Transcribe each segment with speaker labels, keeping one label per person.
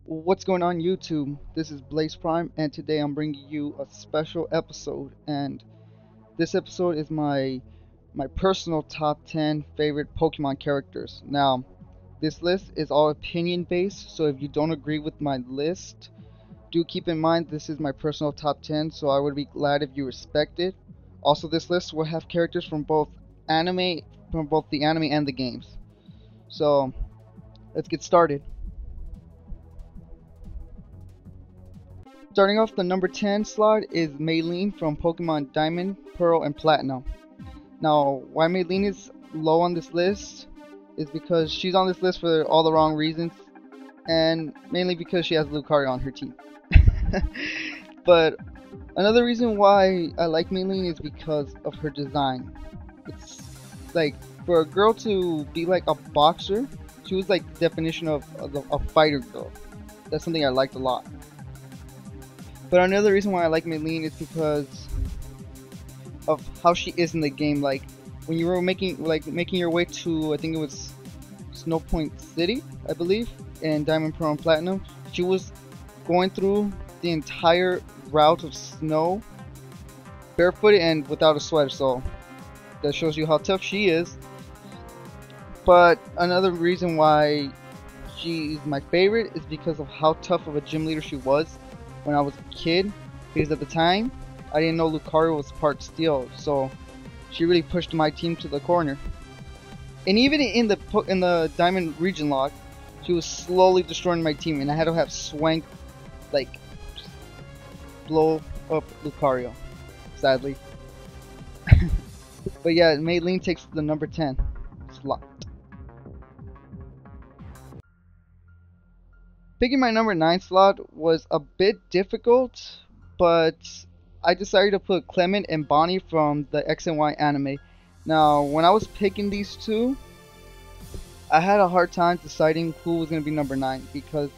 Speaker 1: What's going on YouTube? This is Blaze Prime and today I'm bringing you a special episode, and this episode is my personal top 10 favorite Pokemon characters. Now, this list is all opinion based, so if you don't agree with my list, do keep in mind this is my personal top 10, so I would be glad if you respect it. Also, this list will have characters anime from both the anime and the games. So, let's get started. Starting off the number 10 slot is Maylene from Pokemon Diamond, Pearl, and Platinum. Now, why Maylene is low on this list is because she's on this list for all the wrong reasons, and mainly because she has Lucario on her team. But another reason why I like Maylene is because of her design. It's like, for a girl to be like a boxer, she was like the definition of a fighter girl. That's something I liked a lot. But another reason why I like Maylene is because of how she is in the game. Like, when you were making your way to, I think it was Snow Point City, I believe, in Diamond, Pearl, and Platinum, she was going through the entire route of snow barefooted and without a sweater. So that shows you how tough she is. But another reason why she's my favorite is because of how tough of a gym leader she was when I was a kid, because at the time I didn't know Lucario was part steel, so she really pushed my team to the corner. And even in the Diamond region lock, she was slowly destroying my team, and I had to have Swank like just blow up Lucario, sadly. But yeah, Maylene takes the number 10 slot. Picking my number 9 slot was a bit difficult, but I decided to put Clement and Bonnie from the X and Y anime. Now, when I was picking these two, I had a hard time deciding who was going to be number 9, because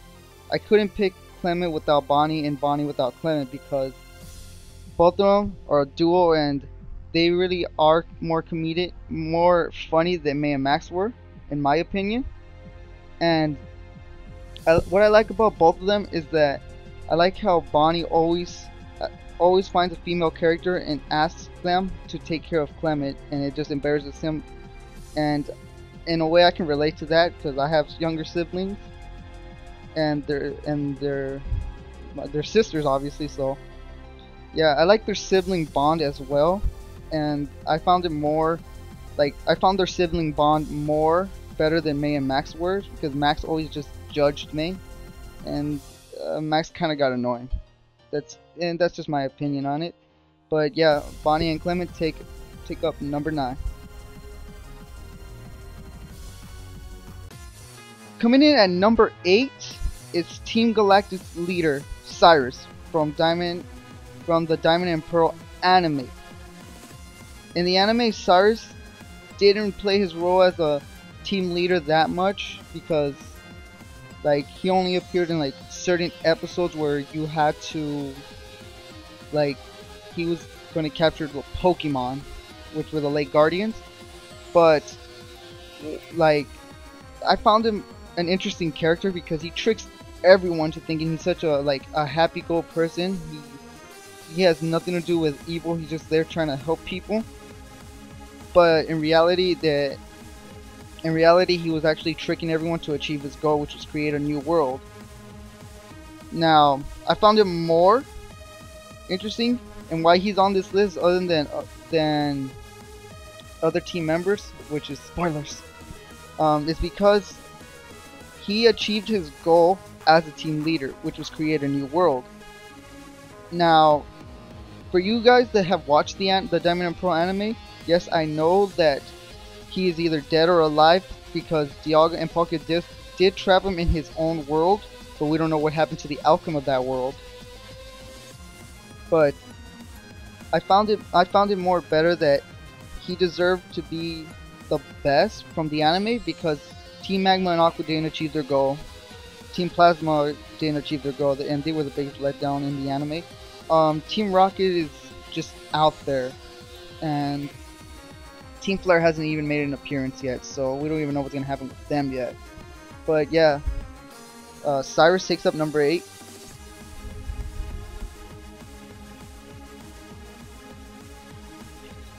Speaker 1: I couldn't pick Clement without Bonnie and Bonnie without Clement, because both of them are a duo and they really are more comedic, more funny than May and Max were, in my opinion. And what I like about both of them is that I like how Bonnie always finds a female character and asks them to take care of Clement, and it just embarrasses him. And in a way, I can relate to that because I have younger siblings, and they're sisters, obviously. So yeah, I like their sibling bond as well, and I found their sibling bond more better than May and Max were, because Max always just judged May, and Max kind of got annoying. That's just my opinion on it. But yeah, Bonnie and Clement take up number 9. Coming in at number 8 is Team Galactic's leader, Cyrus, from the Diamond and Pearl anime. In the anime, Cyrus didn't play his role as a team leader that much, because like he only appeared in like certain episodes where you had to, like, he was going to capture the Pokemon, which were the Lake Guardians. But like, I found him an interesting character because he tricks everyone to thinking he's such a happy-go person. He has nothing to do with evil. He's just there trying to help people. But in reality, he was actually tricking everyone to achieve his goal, which was create a new world. Now, I found him more interesting, and why he's on this list other than other team members, which is spoilers, is because he achieved his goal as a team leader, which was create a new world. Now, for you guys that have watched the Diamond and Pearl anime, yes, I know that he is either dead or alive, because Dialga and Palkia did trap him in his own world, but we don't know what happened to the outcome of that world. But I found it more better that he deserved to be the best from the anime, because Team Magma and Aqua didn't achieve their goal. Team Plasma didn't achieve their goal, and they were the biggest letdown in the anime. Team Rocket is just out there, and Team Flare hasn't even made an appearance yet, so we don't even know what's going to happen with them yet. But yeah, Cyrus takes up number 8.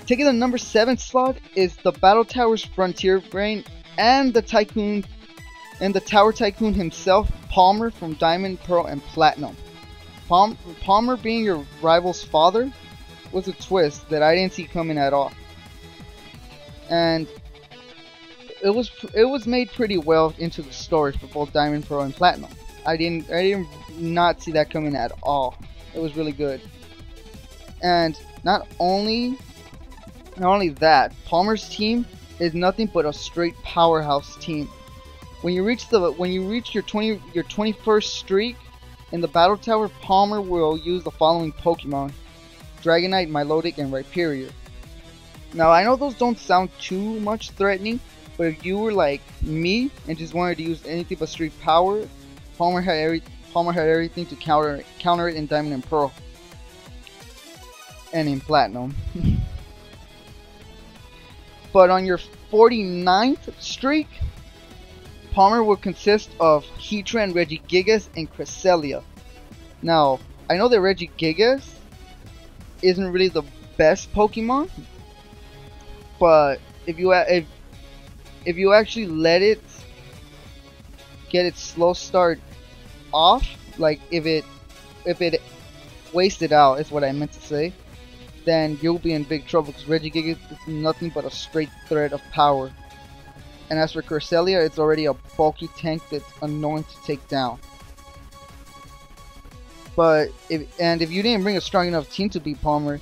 Speaker 1: Taking the number 7 slot is the Battle Tower's Frontier Brain and the Tycoon and the Tower Tycoon himself, Palmer from Diamond, Pearl, and Platinum. Palmer being your rival's father was a twist that I didn't see coming at all, and it was made pretty well into the story for both Diamond, Pearl, and Platinum. I didn't not see that coming at all. It was really good, and not only that, Palmer's team is nothing but a straight powerhouse team. When you reach your 21st streak in the Battle Tower, Palmer will use the following Pokemon: Dragonite, Milotic, and Rhyperior. Now I know those don't sound too much threatening, but if you were like me and just wanted to use anything but straight power, Palmer had everything to counter it in Diamond and Pearl, and in Platinum. But on your 49th streak, Palmer will consist of Heatran, Regigigas, and Cresselia. Now, I know that Regigigas isn't really the best Pokemon, but if you actually let it get its slow start off, like if it wasted out is what I meant to say, then you'll be in big trouble, because Regigigas is nothing but a straight threat of power. And as for Cresselia, it's already a bulky tank that's annoying to take down. But if you didn't bring a strong enough team to beat Palmer,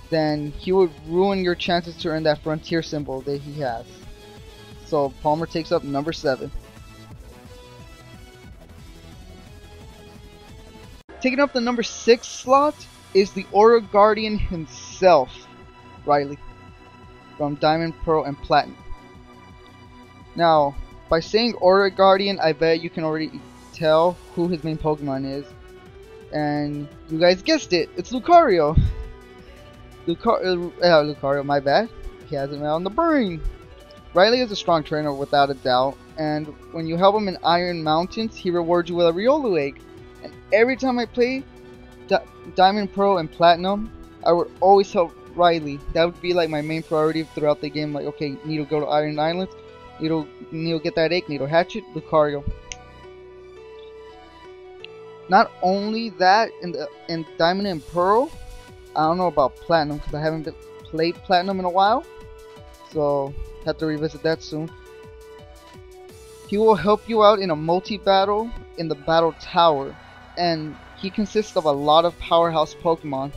Speaker 1: then he would ruin your chances to earn that Frontier symbol that he has. So Palmer takes up number 7. Taking up the number 6 slot is the Aura Guardian himself, Riley, from Diamond, Pearl, and Platinum. Now, by saying Aura Guardian, I bet you can already tell who his main Pokemon is. And you guys guessed it, it's Lucario. Lucario, my bad. He has it on the brain. Riley is a strong trainer without a doubt, and when you help him in Iron Mountains, he rewards you with a Riolu egg. And every time I play Diamond, Pearl, and Platinum, I would always help Riley. That would be like my main priority throughout the game. Like, okay, need to go to Iron Islands, need to get that egg, need to hatch it, Lucario. Not only that, in Diamond and Pearl, I don't know about Platinum because I haven't played Platinum in a while, so have to revisit that soon. He will help you out in a multi-battle in the Battle Tower, and he consists of a lot of powerhouse Pokemon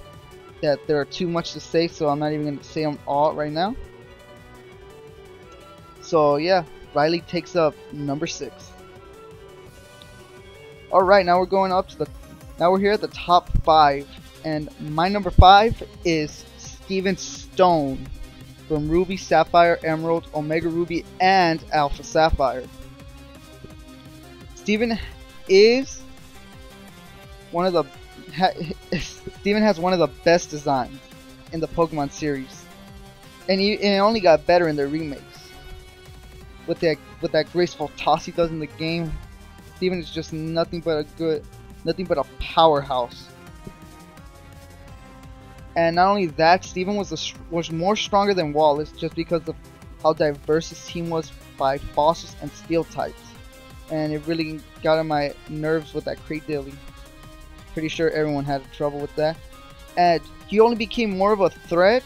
Speaker 1: that there are too much to say, so I'm not even going to say them all right now. So yeah, Riley takes up number 6. Alright, now we're going up to now we're here at the top 5, and my number 5 is Steven Stone from Ruby, Sapphire, Emerald, Omega Ruby, and Alpha Sapphire. Steven has one of the best designs in the Pokemon series, and it only got better in the remakes. With that graceful toss he does in the game, Steven is just nothing but a powerhouse. And not only that, Steven was more stronger than Wallace just because of how diverse his team was by fossils and steel types. And it really got on my nerves with that Cradilly. Pretty sure everyone had trouble with that. And he only became more of a threat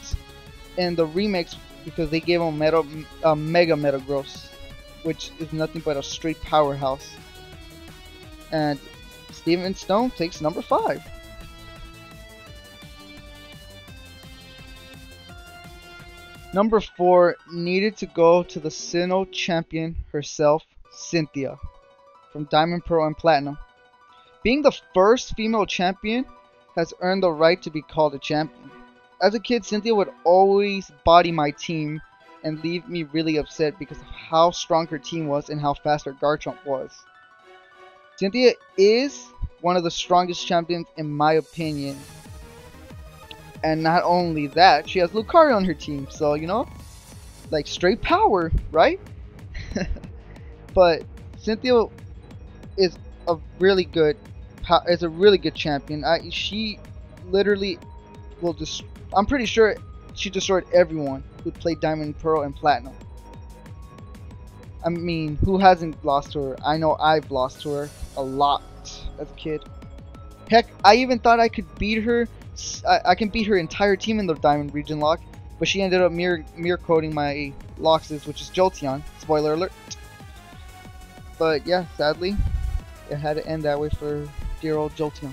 Speaker 1: in the remakes because they gave him Mega Metagross, which is nothing but a straight powerhouse. And Steven Stone takes number 5. Number 4 needed to go to the Sinnoh champion herself, Cynthia, from Diamond, Pearl, and Platinum. Being the first female champion has earned the right to be called a champion. As a kid, Cynthia would always body my team and leave me really upset because of how strong her team was and how fast her Garchomp was. Cynthia is one of the strongest champions in my opinion. And not only that, she has Lucario on her team, so you know, like straight power, right? But Cynthia is a really good champion. She literally will just, I'm pretty sure she destroyed everyone who played Diamond, Pearl, and Platinum. I mean, who hasn't lost to her? I know I've lost to her a lot as a kid. Heck, I even thought I could beat her. I can beat her entire team in the Diamond region lock, but she ended up mirror coding my Loxes, which is Jolteon. Spoiler alert. But yeah, sadly, it had to end that way for dear old Jolteon.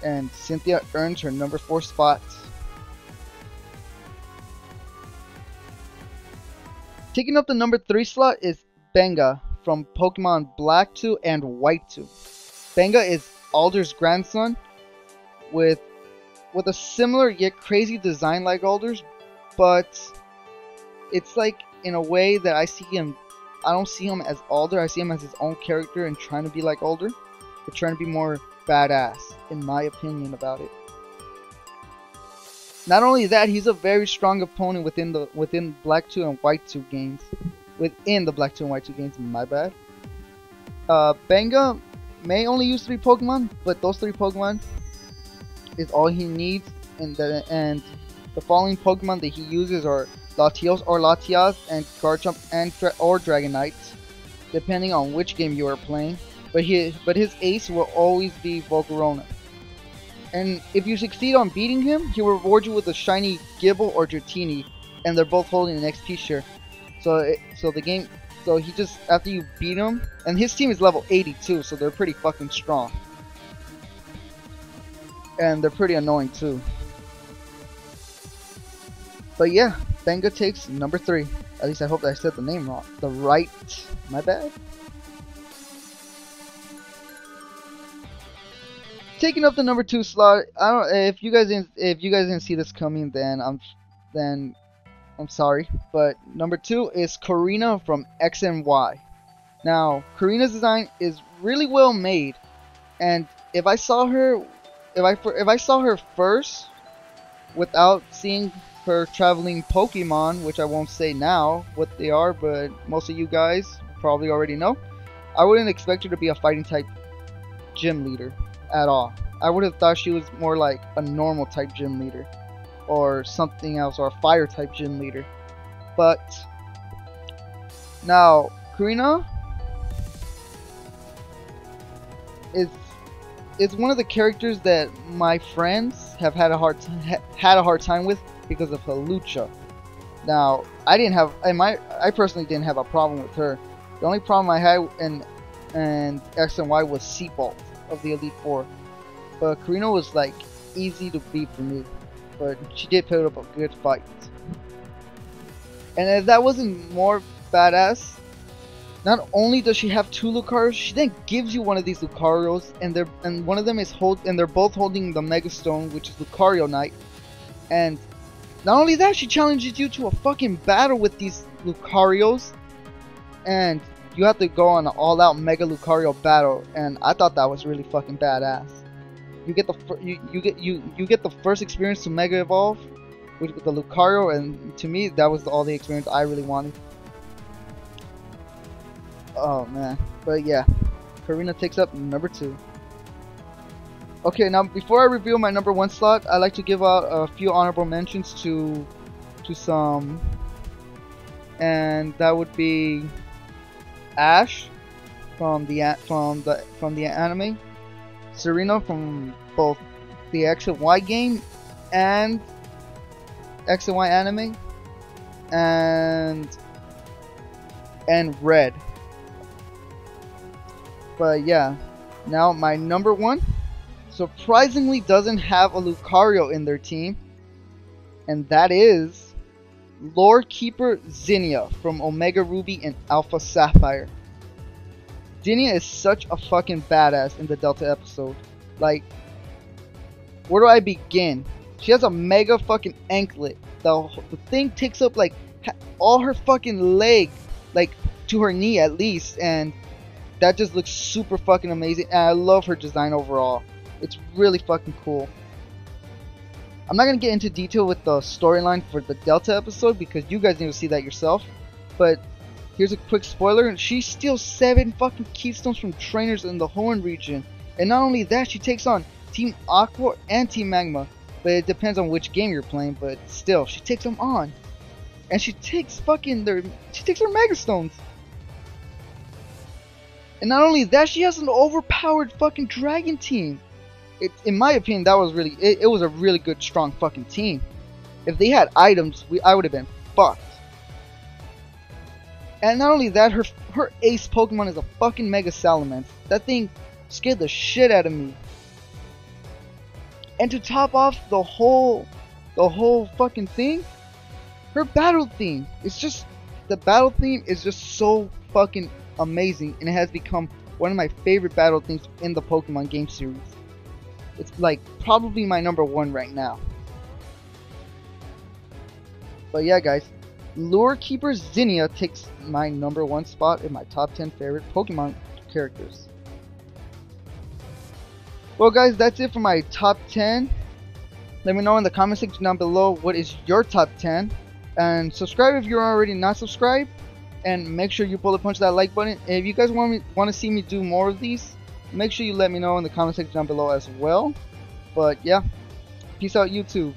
Speaker 1: And Cynthia earns her number 4 spot. Taking up the number 3 slot is Bengala from Pokemon Black 2 and White 2. Bengala is Alder's grandson with a similar yet crazy design like Alder's, but it's like in a way that I don't see him as Alder, I see him as his own character and trying to be like Alder, but trying to be more badass, in my opinion about it. Not only that, he's a very strong opponent within Black 2 and White 2 games. Within the Black 2 and White 2 games, my bad. Bengala may only use 3 Pokemon, but those 3 Pokemon is all he needs, and the following Pokemon that he uses are Latios or Latias and Garchomp or Dragonite, depending on which game you are playing. But his ace will always be Volcarona. And if you succeed on beating him, he will reward you with a shiny Gible or Dratini, and they're both holding an XP share. So he just, after you beat him, and his team is level 82, so they're pretty fucking strong. And they're pretty annoying too. But yeah, Bengala takes number 3. At least I hope that I said the name wrong. My bad. Taking up the number 2 slot. I don't. If you guys didn't see this coming, then I'm sorry. But number 2 is Korrina from X and Y. Now, Korrina's design is really well made, and if I saw her first, without seeing her traveling Pokemon, which I won't say now what they are, but most of you guys probably already know, I wouldn't expect her to be a fighting type gym leader at all. I would have thought she was more like a normal type gym leader or something else, or a fire type gym leader. But now Korrina is one of the characters that my friends have had a hard time with because of her lucha. Now, I personally didn't have a problem with her. The only problem I had in X and Y was Seatbelt of the Elite Four. But Korrina was like easy to beat for me, but she did put up a good fight. And if that wasn't more badass, not only does she have 2 Lucarios, she then gives you one of these Lucarios, and one of them is they're both holding the Mega Stone, which is Lucario Knight. And not only that, she challenges you to a fucking battle with these Lucarios, and you have to go on an all-out Mega Lucario battle. And I thought that was really fucking badass. You get the first experience to Mega Evolve with the Lucario, and to me that was all the experience I really wanted. Oh man, but yeah, Korrina takes up number 2. Okay, now before I reveal my number 1 slot, I'd like to give out a few honorable mentions to some, and that would be Ash from the anime, Serena from both the X and Y game and X and Y anime, and Red. But yeah, now my number 1 surprisingly doesn't have a Lucario in their team, and that is Lore Keeper Zinnia from Omega Ruby and Alpha Sapphire. Zinnia is such a fucking badass in the Delta episode. Like, where do I begin? She has a mega fucking anklet. The thing takes up like all her fucking leg, like to her knee at least, and that just looks super fucking amazing. And I love her design overall. It's really fucking cool. I'm not gonna get into detail with the storyline for the Delta episode because you guys need to see that yourself. But here's a quick spoiler, she steals 7 fucking keystones from trainers in the Hoenn region. And not only that, she takes on Team Aqua and Team Magma. But it depends on which game you're playing, but still, she takes them on. And she takes their Mega Stones. And not only that, she has an overpowered fucking dragon team. In my opinion, that was really, it was a really good, strong fucking team. If they had items, I would have been fucked. And not only that, her ace Pokemon is a fucking Mega Salamence. That thing scared the shit out of me. And to top off the whole fucking thing, her battle theme. The battle theme is just so fucking amazing, and it has become one of my favorite battle themes in the Pokemon game series. It's like probably my #1 right now. But yeah, guys, Lure Keeper Zinnia takes my #1 spot in my top 10 favorite Pokemon characters. Well, guys, that's it for my top 10. Let me know in the comment section down below what is your top 10. And subscribe if you're already not subscribed. And make sure you bullet punch that like button. And if you guys want to see me do more of these, make sure you let me know in the comment section down below as well. But yeah, peace out, YouTube.